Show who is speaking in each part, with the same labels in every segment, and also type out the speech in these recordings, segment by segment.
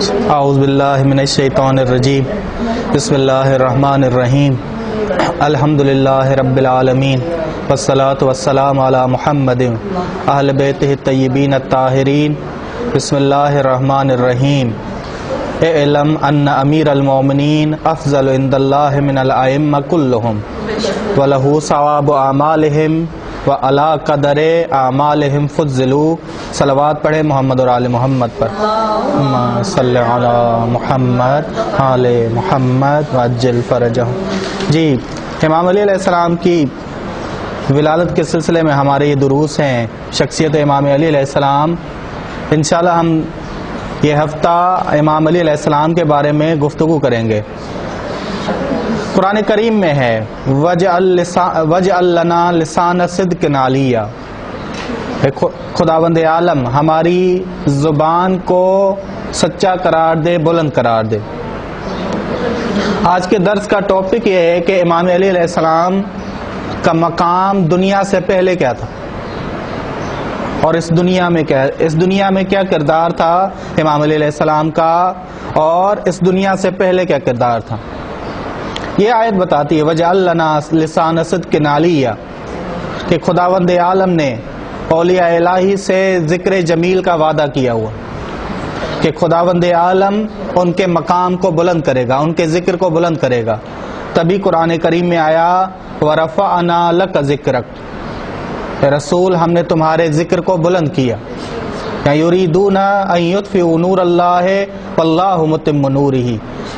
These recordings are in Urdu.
Speaker 1: اعوذ باللہ من الشیطان الرجیم بسم اللہ الرحمن الرحیم الحمدللہ رب العالمین والصلاة والسلام علی محمد اہل بیتہ الطیبین الطاہرین بسم اللہ الرحمن الرحیم اعلم ان امیر المومنین افضل عند اللہ من الائمہ کلہم ولہ ثواب اعمالہم وعلا قدر اعمالہم فضلوا۔ صلوات پڑھے محمد اور آل محمد پر۔ اللہم صلی علی محمد آل محمد وعجل فرجہم۔ جی، امام علی علیہ السلام کی ولادت کے سلسلے میں ہمارے یہ دروس ہیں، شخصیت امام علی علیہ السلام۔ انشاءاللہ ہم یہ ہفتہ امام علی علیہ السلام کے بارے میں گفتگو کریں گے۔ قرآن کریم میں ہے وَجْعَلْ لَنَا لِسَانَ صِدْقٍ عَلِيًّا، خداوند عالم ہماری زبان کو سچا قرار دے، بلند قرار دے۔ آج کے درس کا ٹاپک یہ ہے کہ امام علی علیہ السلام کا مقام دنیا سے پہلے کیا تھا اور اس دنیا میں کیا کردار تھا امام علی علیہ السلام کا، اور اس دنیا سے پہلے کیا کردار تھا۔ یہ آیت بتاتی ہے وَجْعَلْ لَنَا لِسَانَ صِدْقٍ عَلِيًّا، کہ خداوند عالم نے اولیاء الہی سے ذکر جمیل کا وعدہ کیا ہوا کہ خداوند عالم ان کے مقام کو بلند کرے گا، ان کے ذکر کو بلند کرے گا۔ تبھی قرآن کریم میں آیا وَرَفَعْنَا لَكَ ذِكْرَكَ، اے رسول ہم نے تمہارے ذکر کو بلند کیا۔ یریدون ان یطفئوا نور اللہ واللہ متم نورہ،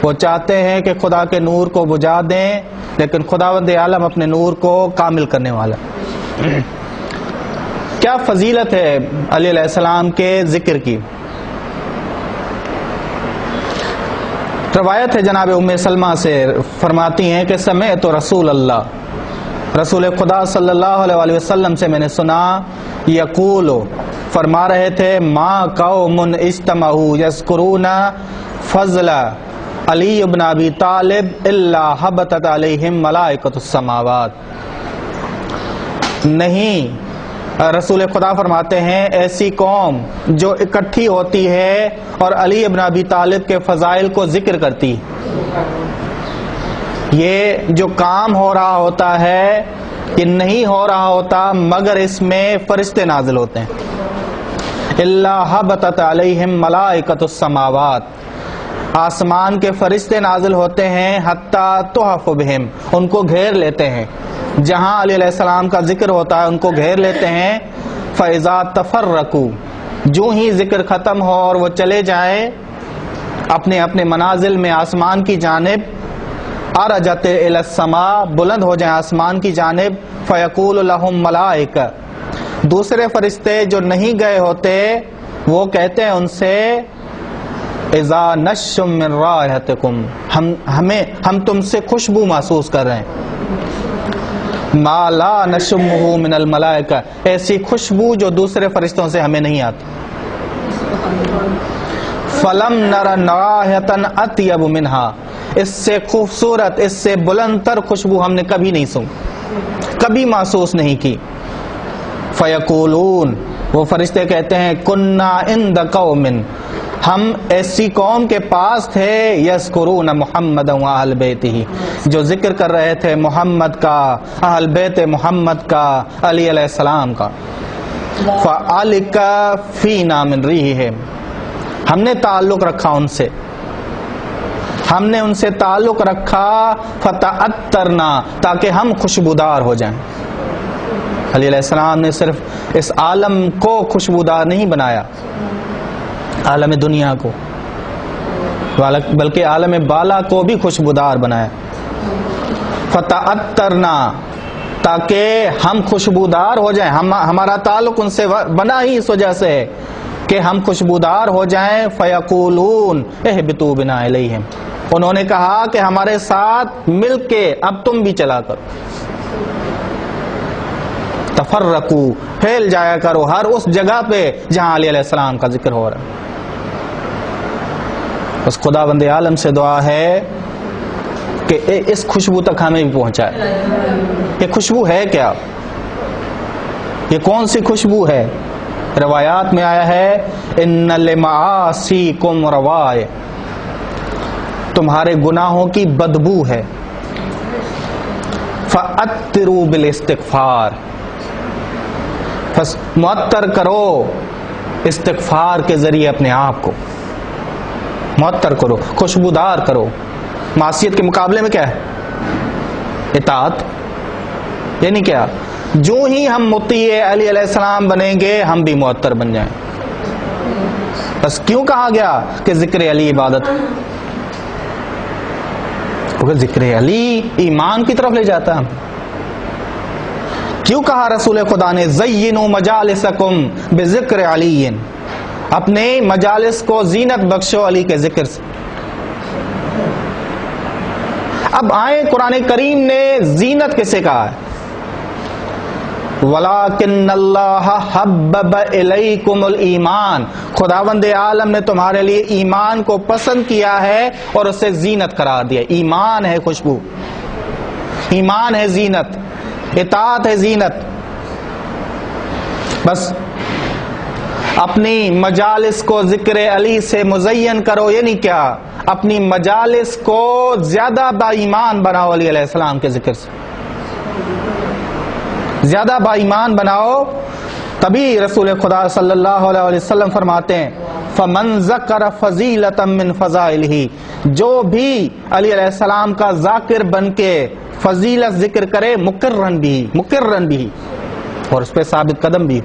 Speaker 1: وہ چاہتے ہیں کہ خدا کے نور کو بجھا دیں، لیکن خداوند عالم اپنے نور کو کامل کرنے والا۔ کیا فضیلت ہے علی علیہ السلام کے ذکر کی؟ روایت ہے جناب ام سلمہ سے، فرماتی ہیں کہ سمعت رسول اللہ، رسول خدا صلی اللہ علیہ وسلم سے میں نے سنا، یقول، فرما رہے تھے، ما قوم اجتمعوا یذکرون فضل علی ابن ابی طالب الا حبطت علیہم ملائکۃ السماوات۔ نہیں، رسول خدا فرماتے ہیں ایسی قوم جو اکٹھی ہوتی ہے اور علی ابن ابی طالب کے فضائل کو ذکر کرتی، یہ جو کام ہو رہا ہوتا ہے یہ نہیں ہو رہا ہوتا مگر اس میں فرشتے نازل ہوتے ہیں۔ الا حبطت علیہم ملائکۃ السماوات، آسمان کے فرشتے نازل ہوتے ہیں، حتی تحف بہم، ان کو گھیر لیتے ہیں، جہاں علی علیہ السلام کا ذکر ہوتا ہے ان کو گھیر لیتے ہیں۔ فاذا تفرقوا، جو ہی ذکر ختم ہو اور وہ چلے جائیں اپنے اپنے منازل میں آسمان کی جانب، عرجت الی السماء، بلند ہو جائیں آسمان کی جانب، فیقول لہم ملائکہ، دوسرے فرشتے جو نہیں گئے ہوتے وہ کہتے ہیں ان سے، اذا نشم من رائحتکم، ہم تم سے خوشبو محسوس کر رہے ہیں، ما لا نشمہ من الملائکہ، ایسی خوشبو جو دوسرے فرشتوں سے ہمیں نہیں آتی۔ فلم نر رائحۃ اطیب منہا، اس سے خوبصورت، اس سے بلند تر خوشبو ہم نے کبھی نہیں سنی، کبھی محسوس نہیں کی۔ فیقولون، وہ فرشتے کہتے ہیں، کنا عند قوم، ہم ایسی قوم کے پاس تھے، یذکرون محمد و اہل بیتہ، جو ذکر کر رہے تھے محمد کا، اہل بیت محمد کا، علی علیہ السلام کا۔ فعلق فینا من ریحہم، ہم نے تعلق رکھا ان سے، ہم نے ان سے تعلق رکھا، فتعطرنا، تاکہ ہم خوشبودار ہو جائیں۔ علی علیہ السلام نے صرف اس عالم کو خوشبودار نہیں بنایا، عالم دنیا کو، بلکہ عالم بالا کو بھی خوشبودار بنایا۔ فتعطرنا، تاکہ ہم خوشبودار ہو جائیں، ہمارا تعلق ان سے بنا ہی اس وجہ سے ہے کہ ہم خوشبودار ہو جائیں۔ فیقولون اہبطوا بنا الیہم، انہوں نے کہا کہ ہمارے ساتھ مل کے اب تم بھی چلا کرو، تفرقو، پھیل جایا کرو ہر اس جگہ پہ جہاں علی علیہ السلام کا ذکر ہو رہا ہے۔ اس خداوند عالم سے دعا ہے کہ اس خوشبو تک ہمیں بھی پہنچائے۔ یہ خوشبو ہے کیا؟ یہ کون سی خوشبو ہے؟ روایات میں آیا ہے ان لمعاصیکم روائے، تمہارے گناہوں کی بدبو ہے، فَأَتِّرُوا بِالْإِسْتِغْفَارِ، بس معطر کرو استغفار کے ذریعے اپنے آپ کو، معطر کرو، خوشبودار کرو۔ معصیت کے مقابلے میں کیا ہے؟ اطاعت۔ یعنی کیا؟ جو ہی ہم مطیع علی علیہ السلام بنیں گے ہم بھی معطر بن جائیں۔ بس کیوں کہا گیا کہ ذکر علی عبادت؟ کیونکہ ذکر علی ایمان کی طرف لے جاتا ہے۔ کیوں کہا رسول خدا نے زینوا مجالسکم بذکر علی، اپنے مجالس کو زینت بخشو علی کے ذکر سے۔ اب آئیں قرآن کریم نے زینت کسے کہا ہے؟ وَلَٰكِنَّ اللَّهَ حَبَّبَ إِلَيْكُمُ الْإِيمَانَ، خداوند عالم نے تمہارے لیے ایمان کو پسند کیا ہے اور اسے زینت قرار دیا۔ ایمان ہے خوشبو، ایمان ہے زینت، اطاعت ہے زینت۔ بس اپنی مجالس کو ذکر علی سے مزین کرو، یعنی کیا؟ اپنی مجالس کو زیادہ با ایمان بناؤ علی علیہ السلام کے ذکر سے، زیادہ با ایمان بناؤ۔ تبھی رسول خدا صلی اللہ علیہ وسلم فرماتے ہیں فَمَنْ ذَكَرَ فَضِيلَةً مِّن فَضَائِلِهِ، جو بھی علی علیہ السلام کا ذاکر بن کے فضیلت ذکر کرے، مقرن بھی اور اس پہ ثابت قدم بھی،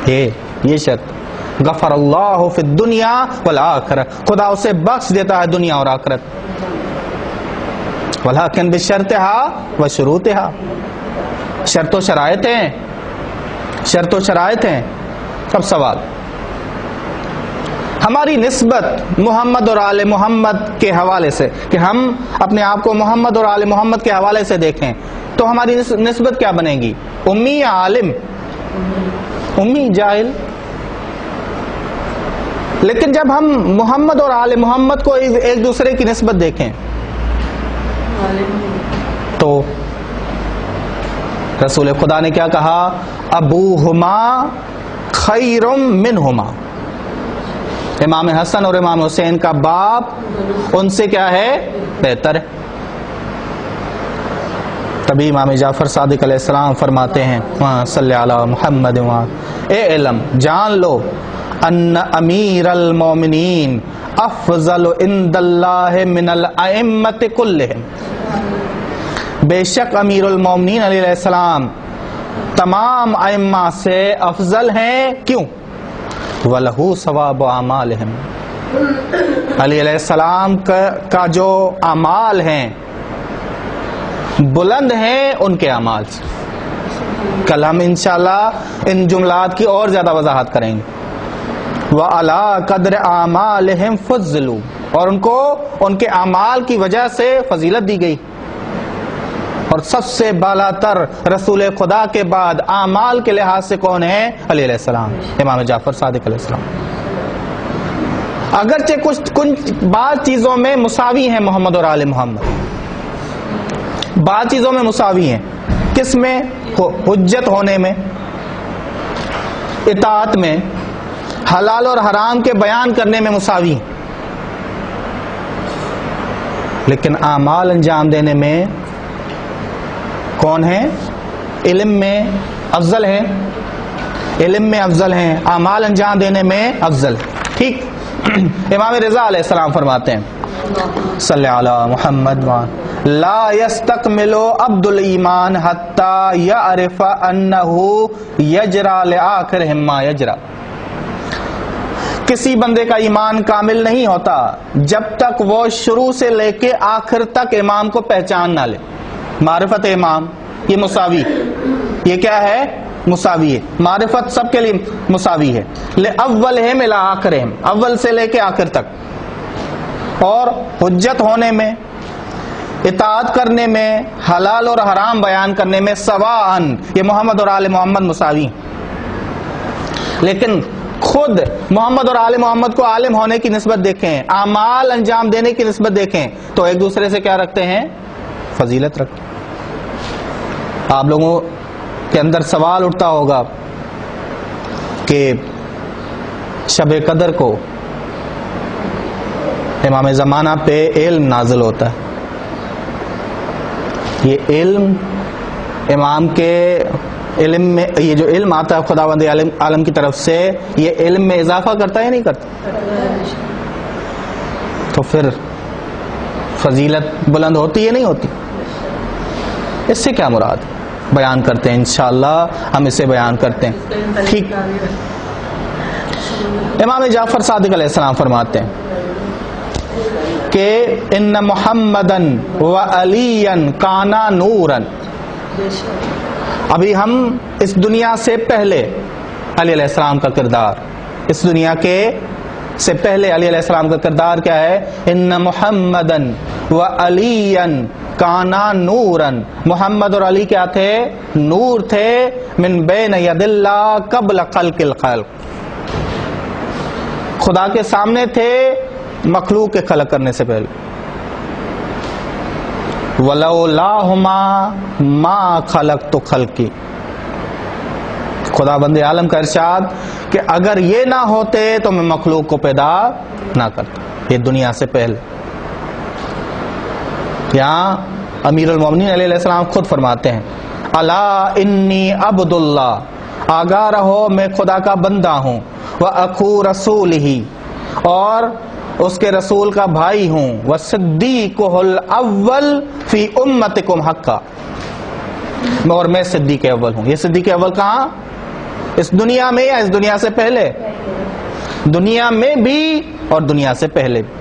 Speaker 1: یہ شرط غفر اللہ فی الدنیا والآخرہ، خدا اسے بخش دیتا ہے دنیا اور آخرت۔ ولیکن بشرطہا وشروطہا، شرط و شرائط ہیں۔ اب سوال، ہماری نسبت محمد اور آل محمد کے حوالے سے، کہ ہم اپنے آپ کو محمد اور آل محمد کے حوالے سے دیکھیں تو ہماری نسبت کیا بنے گی؟ امی یا عالم؟ امی، جاہل۔ لیکن جب ہم محمد اور آل محمد کو ایک دوسرے کی نسبت دیکھیں تو رسول خدا نے کیا کہا؟ ابوہما خیر منہما، امام حسن اور امام حسین کا باپ ان سے کیا ہے؟ بہتر ہے۔ تبھی امام جعفر صادق علیہ السلام فرماتے ہیں صلی علی محمد، اے علم جان لو ان امیر المومنین افضل عند اللہ من الائمۃ کلہم، بے شک امیر المومنین علیہ السلام تمام ائمہ سے افضل ہیں۔ کیوں؟ وَلَهُ ثواب اعمالہم، علی علیہ السلام کا جو اعمال ہیں بلند ہیں ان کے اعمال سے۔ کل ہم انشاءاللہ ان جملات کی اور زیادہ وضاحت کریں گے۔ وَعَلَىٰ قَدْرِ أَعْمَالِهِمْ فُضِّلُوا، اور ان کو ان کے اعمال کی وجہ سے فضیلت دی گئی۔ اور سب سے بالا تر رسول خدا کے بعد اعمال کے لحاظ سے کون ہے؟ علی علیہ السلام، امام جعفر صادق علیہ السلام۔ اگرچہ کچھ بعض چیزوں میں مساوی ہیں محمد اور آل محمد، بعض چیزوں میں مساوی ہیں۔ کس میں؟ حجت ہونے میں، اطاعت میں، حلال اور حرام کے بیان کرنے میں مساوی ہیں، لیکن اعمال انجام دینے میں کون ہے؟ علم میں افضل ہے، علم میں افضل ہیں، اعمال انجام دینے میں افضل ہے۔ ٹھیک، امام رضا علیہ السلام فرماتے ہیں صلی علی محمد لا یستکمل عبد الایمان حتی یعرف انہ یجرا لآخرہم ما یجرا، کسی بندے کا ایمان کامل نہیں ہوتا جب تک وہ شروع سے لے کے آخر تک امام کو پہچان نہ لے۔ معرفت امام یہ مساوی، یہ کیا ہے؟ مساوی ہے، معرفت سب کے لیے مساوی ہے۔ لأولہم الی آخرہم، اول سے لے کے آخر تک، اور حجت ہونے میں، اطاعت کرنے میں، حلال اور حرام بیان کرنے میں سواءً، یہ محمد اور آل محمد مساوی ہیں۔ لیکن خود محمد اور آل محمد کو عالم ہونے کی نسبت دیکھیں، اعمال انجام دینے کی نسبت دیکھیں تو ایک دوسرے سے کیا رکھتے ہیں؟ فضیلت رکھتے ہیں۔ آپ لوگوں کے اندر سوال اٹھتا ہوگا کہ شب قدر کو امام زمانہ پہ علم نازل ہوتا ہے. یہ علم امام کے علم میں، یہ جو علم آتا ہے خداوند عالم کی طرف سے، یہ علم میں اضافہ کرتا ہے یا نہیں کرتا؟ تو پھر فضیلت بلند ہوتی ہے نہیں ہوتی؟ اس سے کیا مراد بیان کرتے ہیں؟ انشاءاللہ ہم اسے بیان کرتے ہیں. ٹھیک. امام جعفر صادق علیہ السلام فرماتے ہیں کہ ان محمدن و علی کانا نورن. ابھی ہم اس دنیا سے پہلے علی علیہ السلام کا کردار، اس دنیا کے سے پہلے علی علیہ السلام کا کردار کیا ہے؟ ان محمدن و علی کانا نورن. محمد اور علی کیا تھے؟ نور تھے. من بین ید اللہ قبل خلق الخلق، خدا کے سامنے تھے مخلوق کے خلق کرنے سے پہلے. وَلَوْلَاهُمَا مَا خَلَقْتُ خَلْقِي. خدا بند عالم کا ارشاد کہ اگر یہ نہ ہوتے تو میں مخلوق کو پیدا نہ کرتا. یہ دنیا سے پہلے. یہاں امیر المومنین علیہ السلام خود فرماتے ہیں الا انی عبد اللہ، آگاہ رہو میں خدا کا بندہ ہوں. وَأَخُو رَسُولِهِ، اور اس کے رسول کا بھائی ہوں. وَصِدِّيقُهُ الْأَوَّلُ فِي أُمَّتِكُمْ حَقًّا، اور میں صدیق اول ہوں. یہ صدیق اول کہاں؟ اس دنیا میں یا اس دنیا سے پہلے؟ دنیا میں بھی اور دنیا سے پہلے بھی.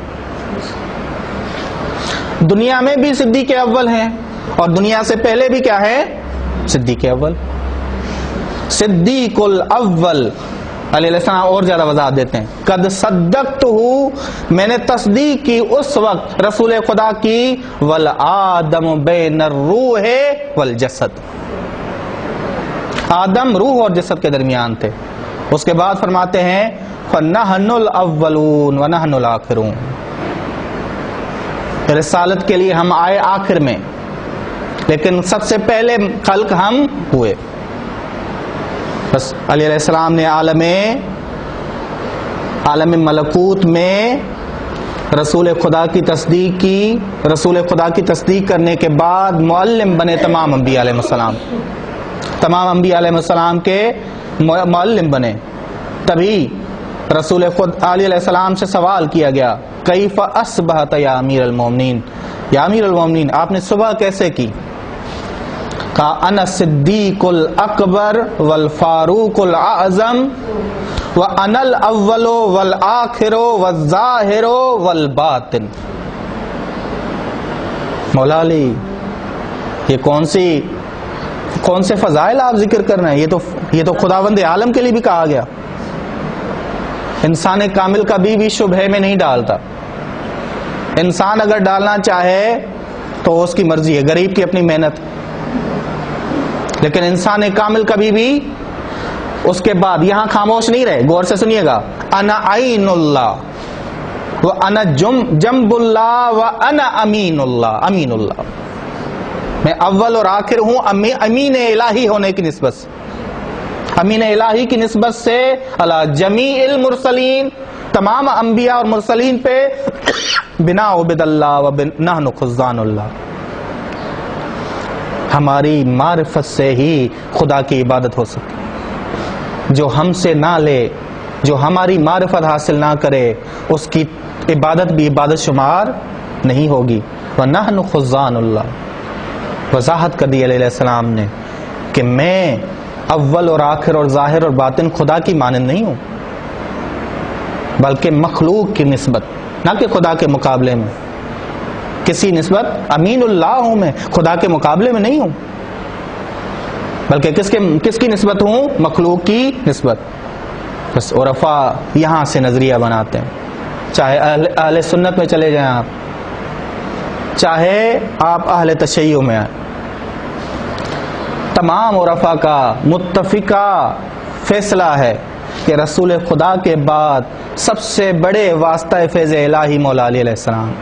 Speaker 1: دنیا میں بھی صدیق اول ہیں اور دنیا سے پہلے بھی کیا ہے؟ صدیق اول. صدیق الاول علیہ السلام اور زیادہ وضاحت دیتے ہیں قد صدقتہ، میں نے تصدیق کی اس وقت رسول خدا کی. والآدم بین الروح والجسد، آدم روح اور جسد کے درمیان تھے. اس کے بعد فرماتے ہیں فَنَحْنُ الْأَوَّلُونَ وَنَحْنُ الْآخِرُونَ. رسالت کے لیے ہم آئے آخر میں، لیکن سب سے پہلے خلق ہم ہوئے. بس علی علیہ السلام نے عالم ملکوت میں رسول خدا کی تصدیق کی. رسول خدا کی تصدیق کرنے کے بعد معلم بنے تمام انبیاء علیہ السلام. تمام انبیاء علیہ السلام کے معلم بنے. تبھی رسول خدا علی علیہ السلام سے سوال کیا گیا کیف اصبحت یا امیر المومنین، یا امیر المومنین آپ نے صبح کیسے کی؟ کہا انا صدیق الاکبر والفاروق الاعظم وانا الاول والآخر والظاہر والباطن. مولا علی یہ کون سے فضائل آپ ذکر کر رہے ہیں؟ یہ تو خداوند عالم کے لیے بھی کہا گیا. انسان کامل کبھی بھی شبہے میں نہیں ڈالتا. انسان اگر ڈالنا چاہے تو اس کی مرضی ہے، غریب کی اپنی محنت. لیکن انسان کامل کبھی بھی اس کے بعد یہاں خاموش نہیں رہے. غور سے سنیے گا. انا عین اللہ وانا جنب اللہ وانا امین اللہ. امین اللہ، میں اول اور آخر ہوں. امین الہی ہونے کی نسبت سے، امین الہی کی نسبت سے علی جمیع المرسلین، تمام انبیاء اور مرسلین پہ بنا عبد اللہ و نحن خزان اللہ. ہماری معرفت سے ہی خدا کی عبادت ہو سکتی. جو ہم سے نہ لے، جو ہماری معرفت حاصل نہ کرے، اس کی عبادت بھی عبادت شمار نہیں ہوگی. وَنَحْنُ خُزَّانُ اللَّهِ، وضاحت کر دی علیہ السلام نے کہ میں اول اور آخر اور ظاہر اور باطن خدا کی مانند نہیں ہوں، بلکہ مخلوق کی نسبت، نہ کہ خدا کے مقابلے میں. کسی نسبت امین اللہ ہوں، میں خدا کے مقابلے میں نہیں ہوں، بلکہ کس کی نسبت ہوں؟ مخلوق کی نسبت. بس عرفا یہاں سے نظریہ بناتے ہیں. چاہے اہل سنت میں چلے جائیں آپ، چاہے آپ اہل تشیع میں آئیں، تمام عرفا کا متفقہ فیصلہ ہے کہ رسول خدا کے بعد سب سے بڑے واسطہ فیض الہی مولا علی علیہ السلام،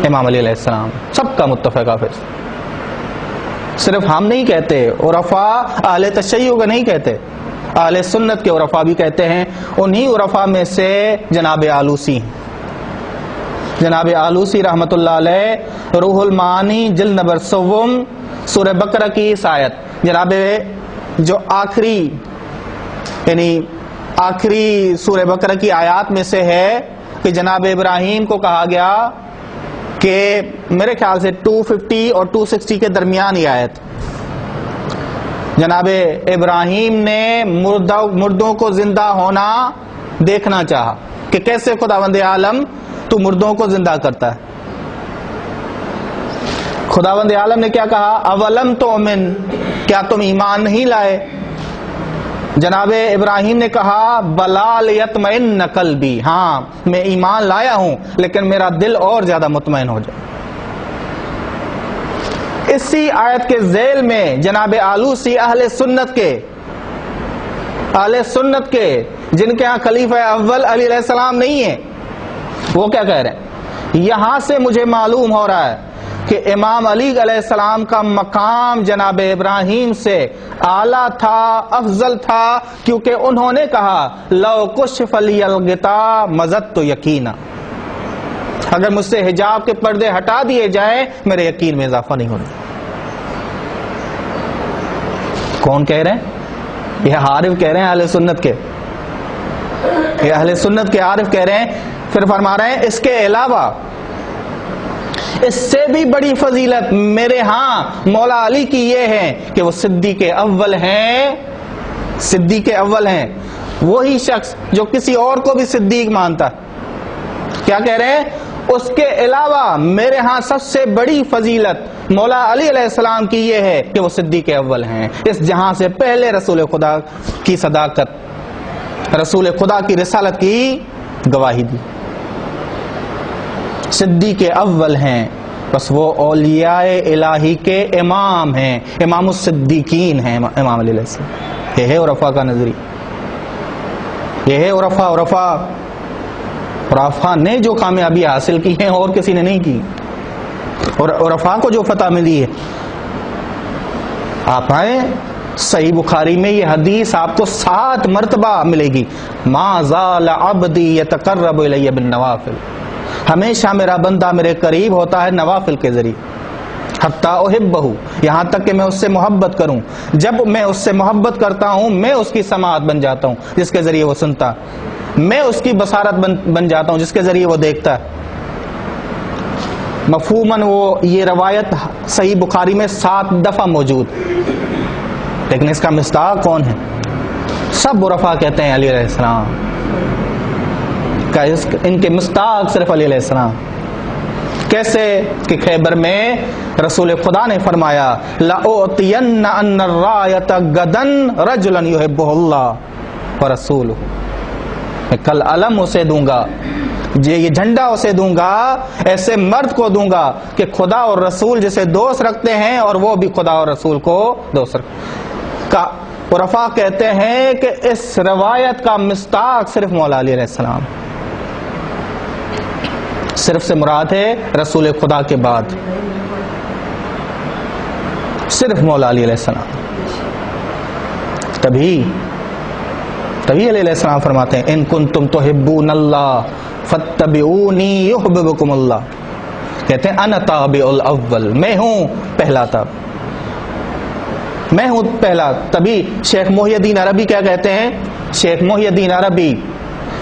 Speaker 1: امام علی علیہ السلام، سب کا متفقہ فیصلہ. صرف ہم نہیں کہتے، عرفا اہل تشیع کا نہیں کہتے. اہل سنت کے عرفا بھی کہتے ہیں. انہی عرفا میں سے جناب آلوسی ہیں. جناب آلوسی رحمت اللہ علیہ روح المعانی جلد نمبر 7 سورہ بقرہ کی اس آیت، جناب جو آخری یعنی آخری سورہ بقرہ کی آیات میں سے ہے کہ جناب ابراہیم کو کہا گیا کہ میرے خیال سے 250 اور 260 کے درمیان یہ آیت، جناب ابراہیم نے مردوں کو زندہ ہونا دیکھنا چاہا کہ کیسے خداوند عالم تو مردوں کو زندہ کرتا ہے. خداوند عالم نے کیا کہا؟ اولم تؤمن، کیا تم ایمان نہیں لائے؟ جناب ابراہیم نے کہا بلا لیطمئن قلبی، ہاں میں ایمان لایا ہوں لیکن میرا دل اور زیادہ مطمئن ہو جائے. اسی آیت کے ذیل میں جناب آلوسی اہل سنت کے جن کے ہاں خلیفہ اول علی علیہ السلام نہیں ہے، وہ کیا کہہ رہے ہیں؟ یہاں سے مجھے معلوم ہو رہا ہے کہ امام علی علیہ السلام کا مقام جناب ابراہیم سے اعلیٰ تھا، افضل تھا، کیونکہ انہوں نے کہا لو کشف لی الغطاء مزدت یقینا، اگر مجھ سے حجاب کے پردے ہٹا دیے جائیں میرے یقین میں اضافہ نہیں ہوگا. کون کہہ رہے ہیں؟ یہ عارف کہہ رہے ہیں اہل سنت کے، یہ اہل سنت کے عارف کہہ رہے ہیں. پھر فرما رہے ہیں اس کے علاوہ اس سے بھی بڑی فضیلت میرے ہاں مولا علی کی یہ ہے کہ وہ صدیق اول ہیں. صدیق اول ہیں، وہی شخص جو کسی اور کو بھی صدیق مانتا. کیا کہہ رہے ہیں؟ اس کے علاوہ میرے ہاں سب سے بڑی فضیلت مولا علی علیہ السلام کی یہ ہے کہ وہ صدیق اول ہیں. اس جہاں سے پہلے رسول خدا کی صداقت، رسول خدا کی رسالت کی گواہی دی. صدیق اول ہیں، بس وہ اولیاء الہی کے امام ہیں، امام الصدیقین ہیں امام علیہ السلام. یہ ہے عرفا کا نظریہ، یہ ہے عرفا نے جو کامیابی حاصل کی ہیں اور کسی نے نہیں کی. اور عرفا کو جو فتح ملی ہے، آپ آئیں صحیح بخاری میں یہ حدیث آپ کو 7 مرتبہ ملے گی. ما زال عبدی یتقرب الی بالنوافل، ہمیشہ میرا بندہ میرے قریب ہوتا ہے نوافل کے ذریعے. حتی احبہ، یہاں تک کہ میں اس سے محبت کروں. جب میں اس سے محبت کرتا ہوں میں اس کی سماعت بن جاتا ہوں جس کے ذریعے وہ سنتا، میں اس کی بصارت بن جاتا ہوں جس کے ذریعے وہ دیکھتا ہے. مفہوماً وہ یہ روایت صحیح بخاری میں 7 دفعہ موجود، لیکن اس کا مصداق کون ہے؟ سب عرفا کہتے ہیں علی علیہ السلام کا، ان کے مصداق صرف علی علیہ السلام. کیسے کہ خیبر میں رسول خدا نے فرمایا لَأُعْطِيَنَّ أَنَّ الرَّایَةَ غَدًا رَجُلًا يُحِبُّهُ اللَّهُ وَرَسُولُهُ، میں کل علم اسے دوں گا، یہ جھنڈا اسے دوں گا، ایسے مرد کو دوں گا کہ خدا اور رسول جسے دوست رکھتے ہیں اور وہ بھی خدا اور رسول کو دوست رکھتے. عرفا کہتے ہیں کہ اس روایت کا مصداق صرف مولا علی علیہ السلام. صرف سے مراد ہے رسول خدا کے بعد صرف مولا علی علیہ السلام. تبھی علی علیہ السلام فرماتے ہیں ان کنتم تحبون اللہ فاتبعونی یحببکم اللہ. کہتے ہیں انا تابع الاول، میں ہوں پہلا تاب، میں ہوں پہلا. تبھی شیخ محی الدین عربی کیا کہتے ہیں؟ شیخ محی الدین عربی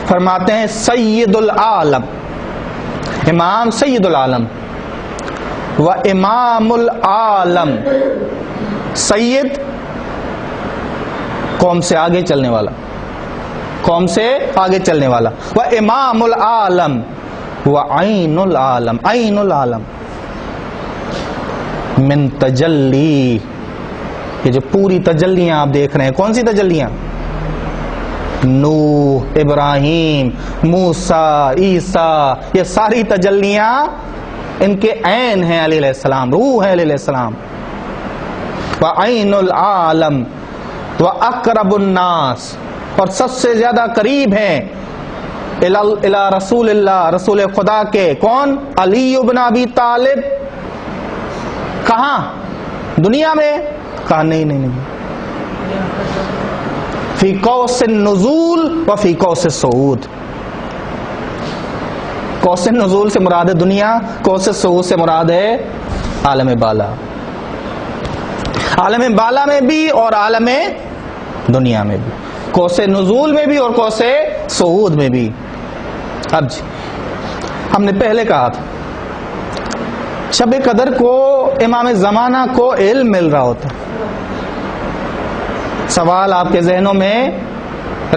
Speaker 1: فرماتے ہیں سید العالم، امام سید العالم و امام العالم. سید قوم سے آگے چلنے والا، قوم سے آگے چلنے والا، و امام العالم و عین العالم، عین العالم من تجلی. یہ جو پوری تجلیاں آپ دیکھ رہے ہیں، کون سی تجلیاں؟ نوح، ابراہیم، موسیٰ، عیسیٰ، یہ ساری تجلیاں ان کے عین ہیں علیہ السلام، روح ہے علیہ السلام. وعین العالم واقرب الناس، اور سب سے زیادہ قریب ہیں الی رسول اللہ، رسول خدا کے. کون؟ علی بن ابی طالب. کہاں؟ دنیا میں؟ کہا نہیں. فی قوس النزول و فی قوس الصعود. قوس النزول سے مراد ہے دنیا، قوس الصعود سے مراد ہے عالم بالا. عالم بالا میں بھی اور عالم دنیا میں بھی، قوس نزول میں بھی اور قوس صعود میں بھی. اب جی ہم نے پہلے کہا تھا شب قدر کو امام زمانہ کو علم مل رہا ہوتا ہے. سوال آپ کے ذہنوں میں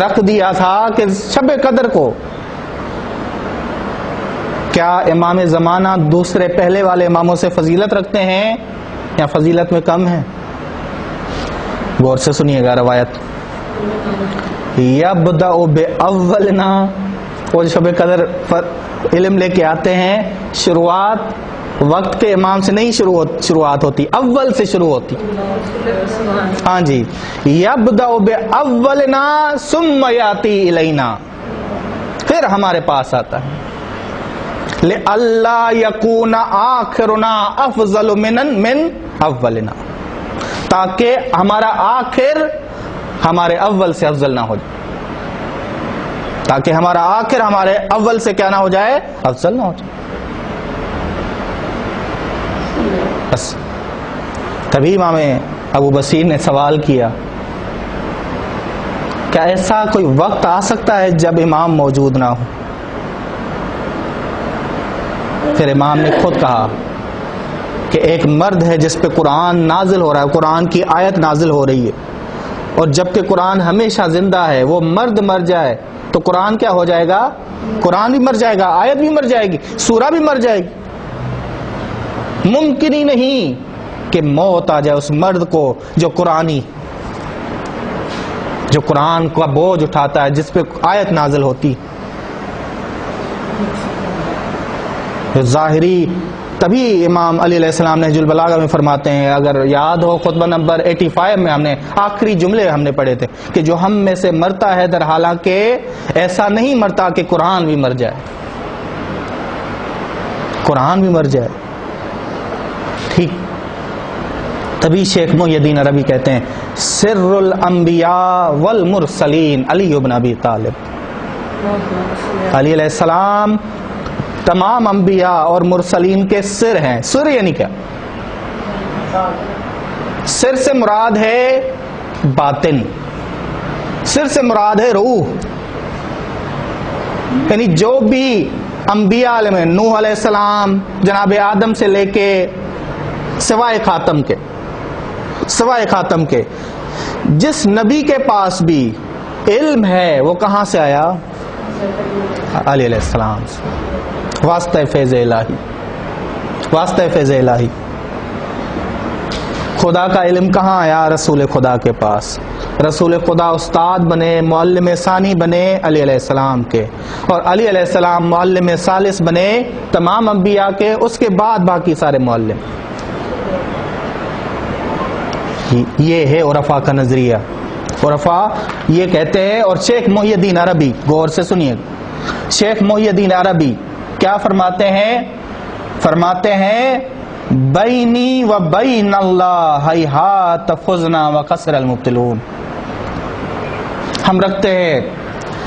Speaker 1: رکھ دیا تھا کہ شب قدر کو کیا امام زمانہ دوسرے پہلے والے اماموں سے فضیلت رکھتے ہیں یا فضیلت میں کم ہیں؟ غور سے سنیے گا روایت. یبدأ بأولنا، وہ شب قدر علم لے کے آتے ہیں، شروعات وقت کے امام سے نہیں شروعات ہوتی، اول سے شروع ہوتی. ہاں جی، یبدأ بأولنا ثم یاتی الینا، پھر ہمارے پاس آتا ہے. لئلا یکون آخرنا افضل من اولنا، تاکہ ہمارا آخر ہمارے اول سے افضل نہ ہو جائے، تاکہ ہمارا آخر ہمارے اول سے کیا نہ ہو جائے، افضل نہ ہو جائے. بس تبھی امام ابو بصیر نے سوال کیا کیا ایسا کوئی وقت آ سکتا ہے جب امام موجود نہ ہو؟ پھر امام نے خود کہا کہ ایک مرد ہے جس پہ قرآن نازل ہو رہا ہے، قرآن کی آیت نازل ہو رہی ہے، اور جب کہ قرآن ہمیشہ زندہ ہے، وہ مرد مر جائے تو قرآن کیا ہو جائے گا؟ قرآن بھی مر جائے گا، آیت بھی مر جائے گی، سورہ بھی مر جائے گی. ممکن ہی نہیں کہ موت آ جائے اس مرد کو جو قرآن کا بوجھ اٹھاتا ہے، جس پہ آیت نازل ہوتی. ظاہری تبھی امام علی علیہ السلام نے نہج البلاغہ میں فرماتے ہیں، اگر یاد ہو خطبہ نمبر 85 میں ہم نے آخری جملے ہم نے پڑھے تھے کہ جو ہم میں سے مرتا ہے در حالانکہ ایسا نہیں مرتا کہ قرآن بھی مر جائے، قرآن بھی مر جائے. ٹھیک، تبھی شیخ محی الدین عربی کہتے ہیں سر الانبیاء والمرسلین علی بن ابی طالب. علی علیہ السلام تمام انبیاء اور مرسلین کے سر ہیں. سر یعنی کیا؟ سر سے مراد ہے باطن، سر سے مراد ہے روح. یعنی جو بھی انبیاء علیہ، نوح علیہ السلام، جناب آدم سے لے کے سوائے خاتم کے جس نبی کے پاس بھی علم ہے وہ کہاں سے آیا؟ علی علیہ السلام سے. واسطہ فیض الہی، واسطہ فیض الہی. خدا کا علم کہاں آیا؟ رسول خدا کے پاس. رسول خدا استاد بنے، معلم ثانی بنے علی علیہ السلام کے، اور علی علیہ السلام معلم ثالث بنے تمام انبیاء کے، اس کے بعد باقی سارے معلم. یہ ہے عرفا کا نظریہ. عرفا یہ کہتے ہیں. اور شیخ محی الدین عربی، غور سے سنیے، شیخ محی الدین عربی کیا فرماتے ہیں؟ فرماتے ہیں بینی و بین اللہ ہیہات فزنا و خسر المبطلون. ہم رکھتے ہیں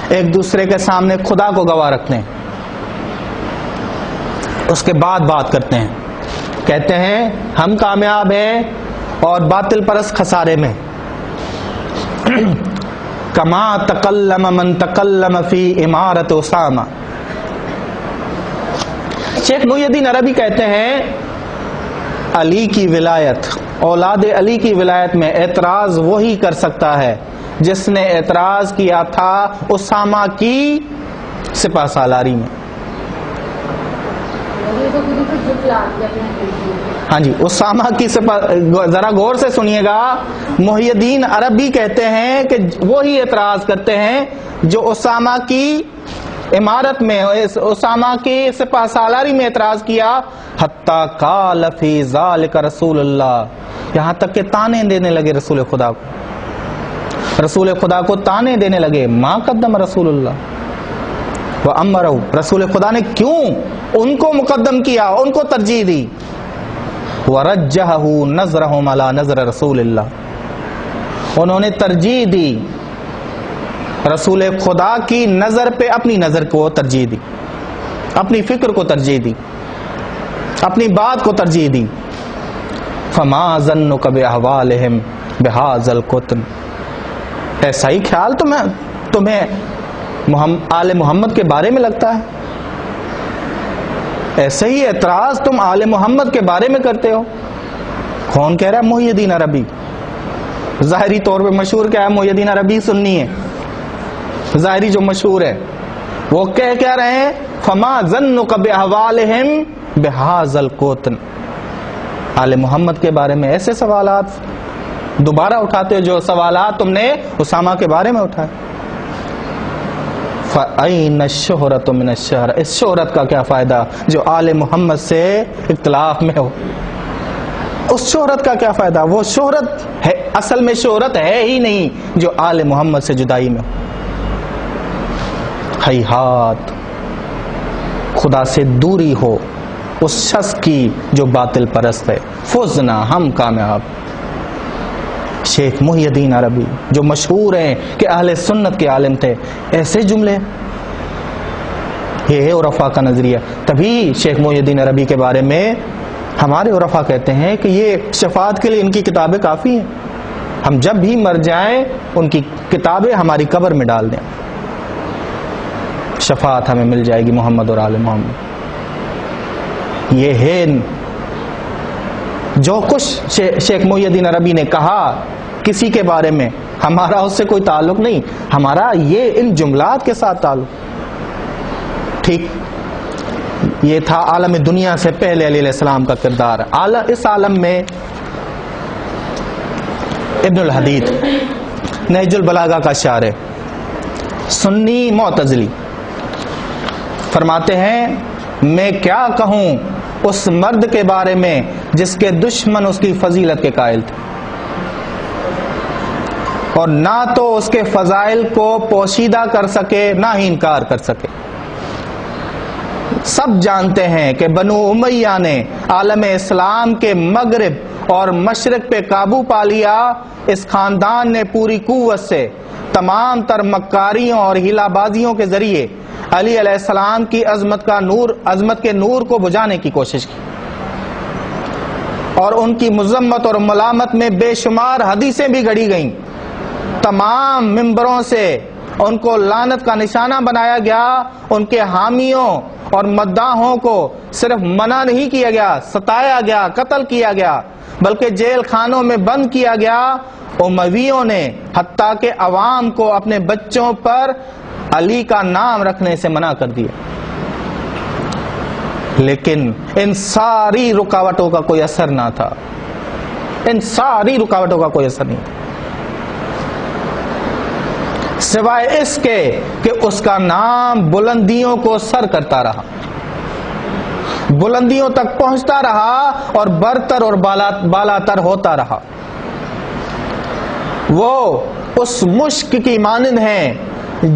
Speaker 1: ایک دوسرے کے سامنے خدا کو گواہ رکھتے ہیں، اس کے بعد بات کرتے ہیں، کہتے ہیں ہم کامیاب ہیں اور باطل پرست خسارے میں. کما تکلم من تکلم فی امارت اسامہ. شیخ محی الدین عربی کہتے ہیں علی کی ولایت، اولاد علی کی ولایت میں اعتراض وہی کر سکتا ہے جس نے اعتراض کیا تھا اسامہ کی سپہ سالاری میں. ہاں جی، اسامہ کی سپہ، ذرا غور سے سنیے گا. محی الدین عربی کہتے ہیں کہ وہی اعتراض کرتے ہیں جو اسامہ کی امارت میں، اسامہ کی سپہ سالاری میں اعتراض کیا. حتی قال فی ذالک رسول اللہ، یہاں تک کہ تانے دینے لگے رسول خدا کو، رسول خدا کو تانے دینے لگے. ما قدم رسول اللہ وامرہ، رسول خدا نے کیوں ان کو مقدم کیا، ان کو ترجیح دی. ورجحہ نظرہم علی نظر رسول اللہ، انہوں نے ترجیح دی رسول خدا کی نظر پہ اپنی نظر کو ترجیح دی، اپنی فکر کو ترجیح دی، اپنی بات کو ترجیح دی. فما ظنک باحوالہم بہذا القطن، ایسا ہی خیال تمہیں آل محمد کے بارے میں لگتا ہے؟ ایسے ہی اعتراض تم آل محمد کے بارے میں کرتے ہو؟ کون کہہ رہا ہے؟ محی الدین عربی. ظاہری طور پہ مشہور کیا ہے؟ محی الدین عربی سنی ہے، ظاہری جو مشہور ہے وہ کہہ رہے ہیں فما ظنک باحوالہم بہذا القطن. آل محمد کے بارے میں ایسے سوالات دوبارہ اٹھاتے ہو جو سوالات تم نے اسامہ کے بارے میں اٹھائے. فَأَيْنَ الشُّهْرَةُ مِنَ الشَّهْرِ، اس شہرت کا کیا فائدہ جو آل محمد سے اختلاف میں ہو؟ اس شہرت کا کیا فائدہ؟ وہ شہرت ہے، اصل میں شہرت ہے ہی نہیں جو آل محمد سے جدائی میں ہو. ہیہات، خدا سے دوری ہو اس شخص کی جو باطل پرست ہے. فزنا، ہم کامیاب. شیخ محی الدین عربی جو مشہور ہیں کہ اہل سنت کے عالم تھے، ایسے جملے، یہ ہے عرفاء کا نظریہ. تبھی شیخ محی الدین عربی کے بارے میں ہمارے عرفاء کہتے ہیں کہ یہ شفاعت کے لیے ان کی کتابیں کافی ہیں، ہم جب بھی مر جائیں ان کی کتابیں ہماری قبر میں ڈال دیں، شفاعت ہمیں مل جائے گی محمد اور آل محمد. یہ ہے جو کچھ شیخ محی الدین عربی نے کہا کسی کے بارے میں، ہمارا اس سے کوئی تعلق نہیں، ہمارا یہ ان جملات کے ساتھ تعلق. ٹھیک، یہ تھا عالم دنیا سے پہلے علیہ السلام کا کردار. اس عالم میں ابن الحدید نہج البلاغہ کا شارح، سنی معتزلی، فرماتے ہیں میں کیا کہوں اس مرد کے بارے میں جس کے دشمن اس کی فضیلت کے قائل تھے، اور نہ تو اس کے فضائل کو پوشیدہ کر سکے نہ ہی انکار کر سکے. سب جانتے ہیں کہ بنو امیہ نے عالم اسلام کے مغرب اور مشرق پہ قابو پا لیا. اس خاندان نے پوری قوت سے تمام تر مکاریوں اور ہیلا بازیوں کے ذریعے علی علیہ السلام کی عظمت کے نور کو بجھانے کی کوشش کی، اور ان کی مذمت اور ملامت میں بے شمار حدیثیں بھی گھڑی گئیں. تمام ممبروں سے ان کو لعنت کا نشانہ بنایا گیا. ان کے حامیوں اور مداحوں کو صرف منع نہیں کیا گیا، ستایا گیا، قتل کیا گیا، بلکہ جیل خانوں میں بند کیا گیا. امویوں نے حتیٰ کہ عوام کو اپنے بچوں پر علی کا نام رکھنے سے منع کر دیا. لیکن ان ساری رکاوٹوں کا کوئی اثر نہ تھا، ان ساری رکاوٹوں کا کوئی اثر نہیں تھا، سوائے اس کے کہ اس کا نام بلندیوں کو سر کرتا رہا، بلندیوں تک پہنچتا رہا اور برتر اور بالاتر ہوتا رہا. وہ اس مشک کی مانند ہیں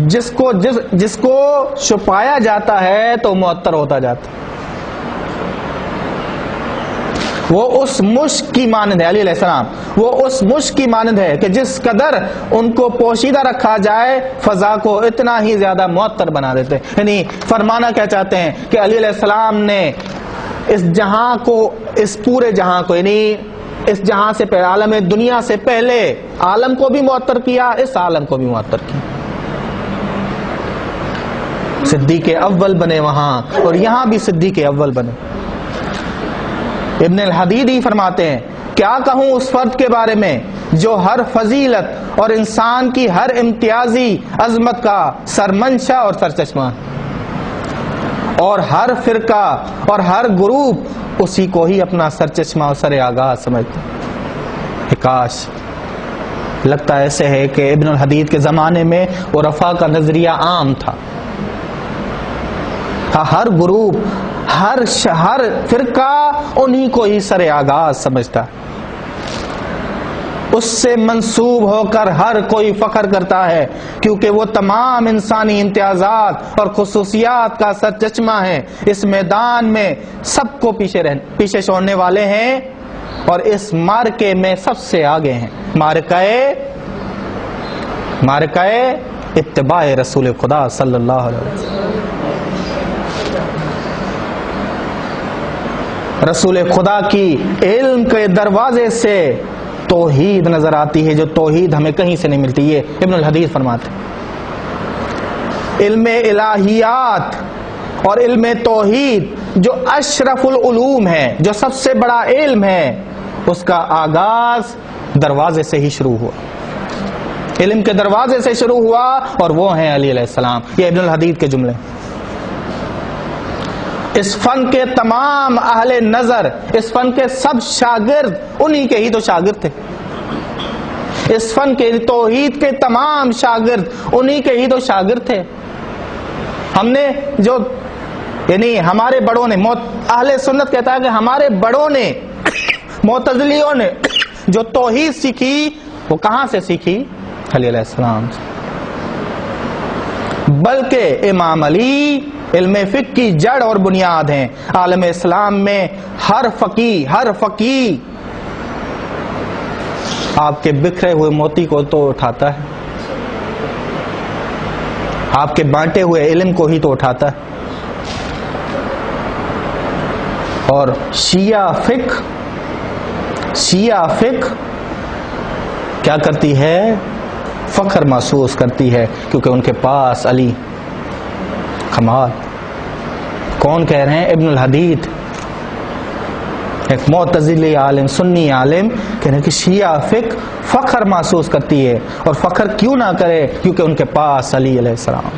Speaker 1: جس کو چھپایا جاتا ہے تو معطر ہوتا جاتا. وہ اس مشک کی مانند ہے، علی علیہ السلام وہ اس مشک کی مانند ہے کہ جس قدر ان کو پوشیدہ رکھا جائے فضا کو اتنا ہی زیادہ معطر بنا دیتے. یعنی فرمانا کیا چاہتے ہیں کہ علی علیہ السلام نے اس جہاں کو، اس پورے جہاں کو، یعنی اس جہاں سے پہلے، عالم دنیا سے پہلے عالم کو بھی معطر کیا، اس عالم کو بھی معطر کیا. صدیق اول بنے وہاں، اور یہاں بھی صدیق اول بنے. ابن الحدید ہی فرماتے ہیں کیا کہوں اس فرد کے بارے میں جو ہر فضیلت اور انسان کی ہر امتیازی عظمت کا سرمنشا اور سرچشمہ، اور ہر فرقہ اور ہر گروپ اسی کو ہی اپنا سرچشمہ اور سر آغاز سمجھتے. کاش لگتا ایسے ہے کہ ابن الحدید کے زمانے میں عرفاء کا نظریہ عام تھا. ہر گروپ، ہر فرقہ انہی کو ہی سر آغاز سمجھتا. اس سے منسوب ہو کر ہر کوئی فخر کرتا ہے، کیونکہ وہ تمام انسانی امتیازات اور خصوصیات کا سرچشمہ ہے. اس میدان میں سب کو پیچھے چھوڑنے والے ہیں اور اس مارکے میں سب سے آگے ہیں. مارکہ اتباع رسول خدا صلی اللہ علیہ وسلم. رسول خدا کی علم کے دروازے سے توحید نظر آتی ہے، جو توحید ہمیں کہیں سے نہیں ملتی. یہ ابن الحدیث فرماتے ہیں علم الہیات اور علم توحید جو اشرف العلوم ہے، جو سب سے بڑا علم ہے، اس کا آغاز دروازے سے ہی شروع ہوا، علم کے دروازے سے شروع ہوا، اور وہ ہیں علی علیہ السلام. یہ ابن الحدیث کے جملے. اس فن کے تمام اہل نظر، اس فن کے سب شاگرد انہی کے ہی تو شاگرد تھے. اس فن کے توحید کے تمام شاگرد انہی کے ہی تو شاگرد تھے. ہم نے جو یعنی ہمارے بڑوں نے، اہل سنت کہتا ہے کہ ہمارے بڑوں نے، معتزلیوں نے جو توحید سیکھی وہ کہاں سے سیکھی؟ علی علیہ السلام. بلکہ امام علی علم فقہ کی جڑ اور بنیاد ہیں. عالم اسلام میں ہر فقیہ آپ کے بکھرے ہوئے موتی کو تو اٹھاتا ہے، آپ کے بانٹے ہوئے علم کو ہی تو اٹھاتا ہے. اور شیعہ فقہ کیا کرتی ہے؟ فخر محسوس کرتی ہے، کیونکہ ان کے پاس علی. کمال. کون کہہ رہے ہیں؟ ابن الحدیث، ایک معتزلی عالم، سنی عالم، کہہ رہے ہیں کہ شیعہ فقہ فخر محسوس کرتی ہے. اور فخر کیوں نہ کرے؟ کیونکہ ان کے پاس علی علیہ السلام،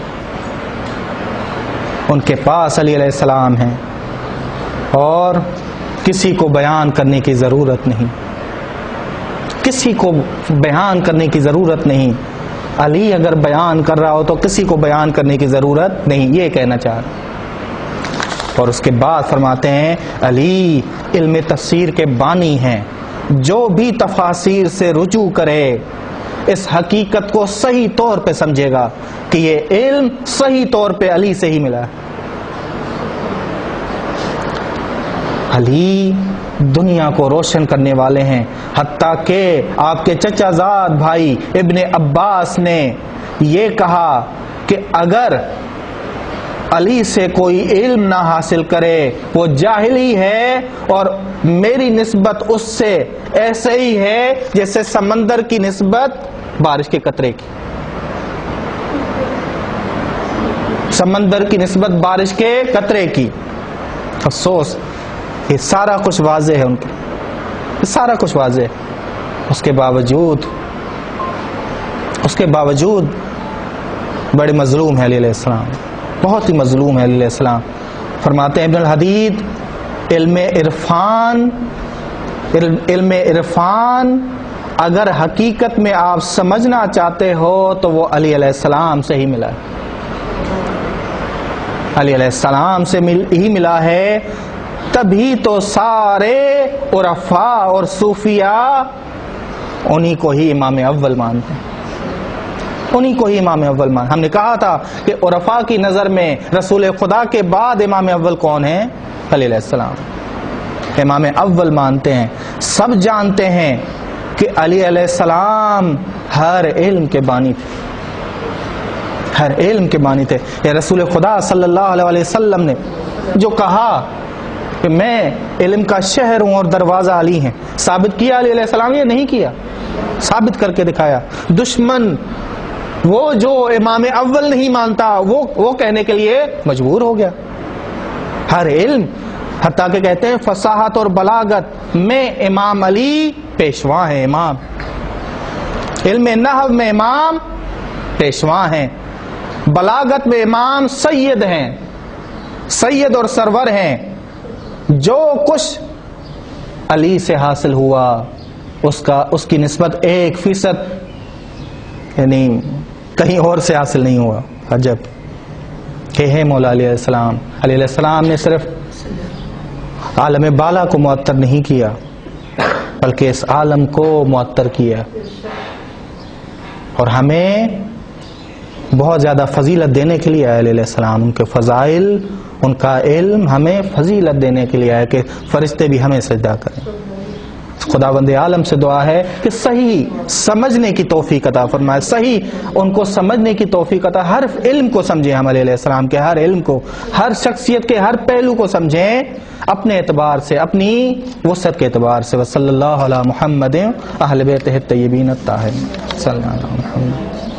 Speaker 1: ان کے پاس علی علیہ السلام ہیں، اور کسی کو بیان کرنے کی ضرورت نہیں، کسی کو بیان کرنے کی ضرورت نہیں. علی اگر بیان کر رہا ہو تو کسی کو بیان کرنے کی ضرورت نہیں، یہ کہنا چاہ رہا. اور اس کے بعد فرماتے ہیں علی علم تفسیر کے بانی ہیں. جو بھی تفاسیر سے رجوع کرے اس حقیقت کو صحیح طور پہ سمجھے گا کہ یہ علم صحیح طور پہ علی سے ہی ملا ہے. علی دنیا کو روشن کرنے والے ہیں. حتیٰ کہ آپ کے چچا زاد بھائی ابن عباس نے یہ کہا کہ اگر علی سے کوئی علم نہ حاصل کرے وہ جاہل ہی ہے، اور میری نسبت اس سے ایسے ہی ہے جیسے سمندر کی نسبت بارش کے قطرے کی، سمندر کی نسبت بارش کے قطرے کی. افسوس، یہ سارا کچھ واضح ہے ان کے، یہ سارا کچھ واضح ہے. اس کے باوجود بڑے مظلوم ہے علی علیہ السلام، بہت ہی مظلوم ہے علی علیہ السلام. فرماتے ہیں ابن الحدیث علم عرفان اگر حقیقت میں آپ سمجھنا چاہتے ہو تو وہ علی علیہ السلام سے ہی ملا ہے، علی علیہ السلام سے ہی ملا ہے. تبھی تو سارے عرفاء اور صوفیاء انہی کو ہی امام اول مانتے ہیں، انہی کو ہی امام اول مانتے. ہم نے کہا تھا کہ عرفاء کی نظر میں رسول خدا کے بعد امام اول کون ہیں؟ علی علیہ السلام. امام اول مانتے ہیں. سب جانتے ہیں کہ علی علیہ السلام ہر علم کے بانی تھے، ہر علم کے بانی تھے. یا رسول خدا صلی اللہ علیہ وسلم نے جو کہا کہ میں علم کا شہر ہوں اور دروازہ علی ہیں، ثابت کیا علی علیہ السلام؟ یہ نہیں کیا، ثابت کر کے دکھایا. دشمن وہ جو امام اول نہیں مانتا وہ کہنے کے لیے مجبور ہو گیا. ہر علم، حتیٰ کہ کہتے ہیں فصاحت اور بلاغت میں امام علی پیشوا ہیں. امام علم نحو میں امام پیشوا ہیں، بلاغت میں امام سید ہیں، سید اور سرور ہیں. جو کچھ علی سے حاصل ہوا اس کی نسبت 1% یعنی کہیں اور سے حاصل نہیں ہوا. عجب کہ ہے مولا علیہ السلام. علی علیہ السلام نے صرف عالم بالا کو معطر نہیں کیا بلکہ اس عالم کو معطر کیا. اور ہمیں بہت زیادہ فضیلت دینے کے لیے آئے علیہ السلام. ان کے فضائل، ان کا علم ہمیں فضیلت دینے کے لیے آئے کہ فرشتے بھی ہمیں سجدہ کریں. خداوند عالم سے دعا ہے کہ صحیح سمجھنے کی توفیق عطا فرمائے، صحیح ان کو سمجھنے کی توفیق عطا، ہر علم کو سمجھیں، ہم علیہ السلام کے ہر علم کو، ہر شخصیت کے ہر پہلو کو سمجھیں اپنے اعتبار سے، اپنی وسعت کے اعتبار سے۔ وصلی اللہ علی محمد اہل بیتہ الطیبین الطاہرین، صلی اللہ علیہ محمد۔